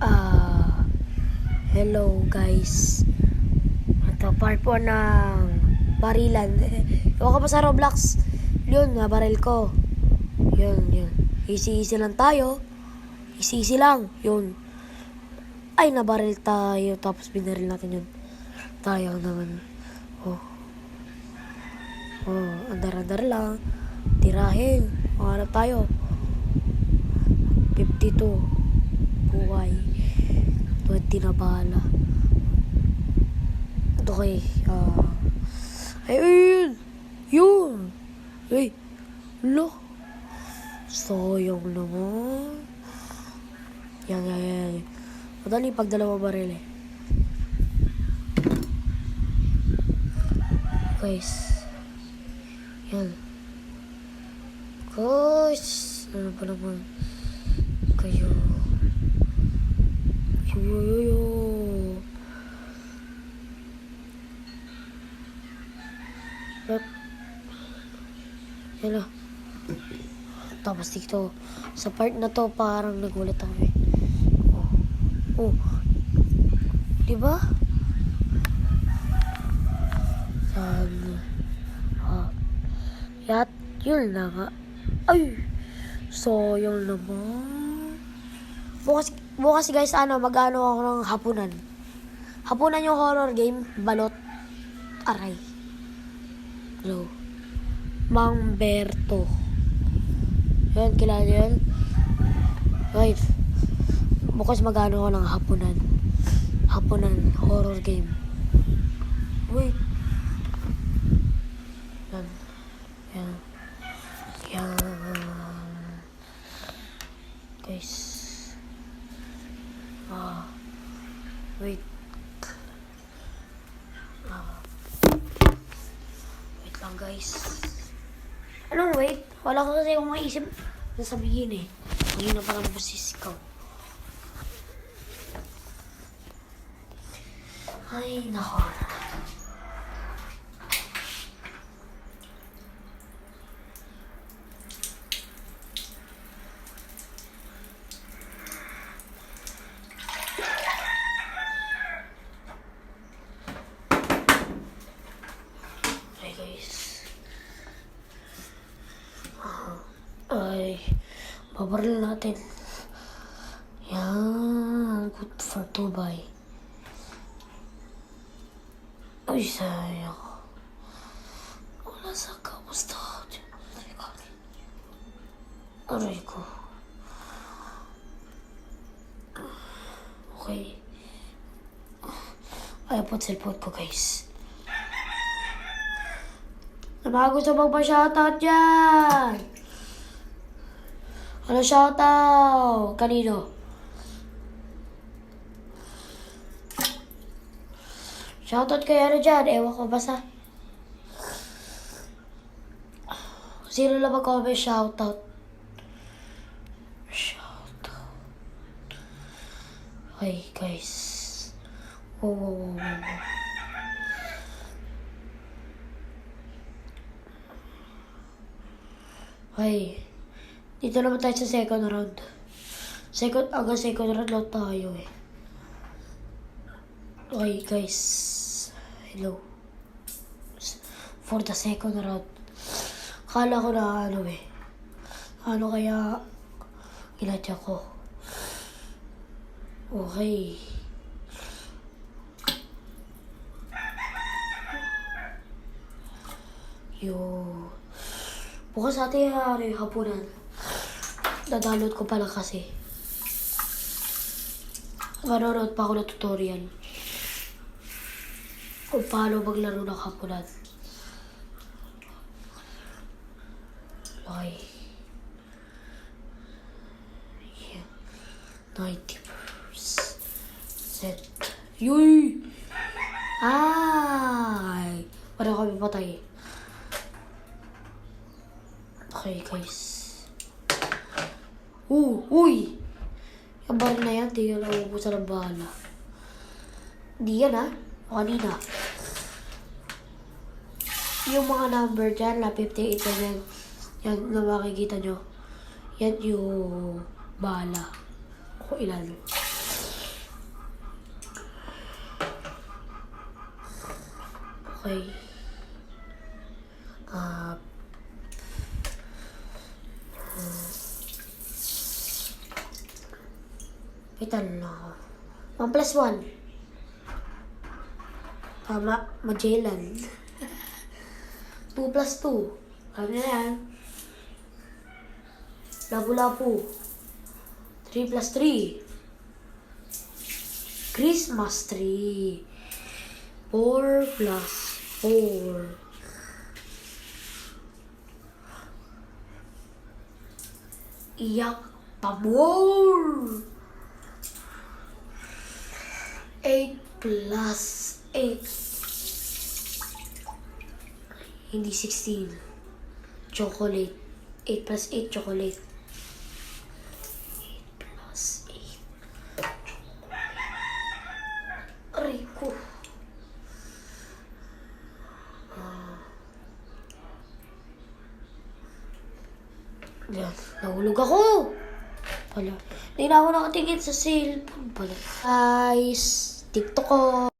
Ah, hello guys. Ito, part 1 ng barilan. Ewan ka pa sa Roblox. Yun, nabaril ko. Yun. Easy lang tayo. Easy lang. Yun. Ay, nabaril tayo. Tapos binaril natin yun. Tayo naman. Oh, andar lang. Tirahin. Mahanap tayo. 52. Buhay. 20 na bala. Okay. Ayun. Yun. Ay. Lo. Sayang naman. Yan. Madali pag dalawa baril eh. Guys. Yan. Guys. Ano ba naman? Kayo. Yo. Yan na. Tapos dito. Sa part na to, parang nagulat ako eh. Oh. Diba? Yun na nga. Ay! Sayang naman. Bukas guys, mag-ano ako ng hapunan. Hapunan yung horror game, balot. Aray. Hello. Mang Berto. Yan, kilala yun? Wait. Bukas mag-ano ako ng hapunan. Hapunan, horror game. Wait. Yan. Guys. Wait. Wait lang guys. Anong wait? Wala ko kasi akong maisip na sabihin eh. Ngayon na parang busis ko. Ay, nako. Ay, guys. Ay, babaril natin. Yan, good for 2 buy. Ay, sayang. Wala sa kamusta. Aray ko. Okay. Ay, cellphone ko, guys. Nabago sa magpa-shoutout dyan. Ano shoutout? Kanino? Shoutout kayo dyan. Ewan ko basta. Sino lang mag-comment shoutout? Ay, guys. Wow. Ay. Dito naman tayo sa second round. Hanggang second round lang tayo eh. Okay, guys. Hello. For the second round. Kala ko na ano kaya ilatya ko. Okay. Bukas natin hapunan. Dadaload ko pala kasi. Manonood pa ako ng tutorial. Kung paano maglaro ng hapunan. Okay. Yeah. 90%. Yuy! Ay! Parang kami patay. Okay, guys. Uy! Yung baril na yan, di yan nauubusan ng bala. Di yan, o kanina. Yung mga number dyan, 58 na yan. Yan na makikita nyo. Yan yung bala. Kung ilan. Okay. Wait, ano na ako? 1 plus 1. Tama, Magellan. 2 plus 2. Ano na yan? Lapu-lapu. 3 plus 3. Christmas tree. 4 plus 4. Iyak pabor. 8 plus 8. Hindi 16. Chocolate. 8 plus 8, chocolate. 8 plus 8. Aray ko. Yan, nahulog ako. Wala. Hindi na ako nakatingin sa cellphone pala. Guys, TikTok ko.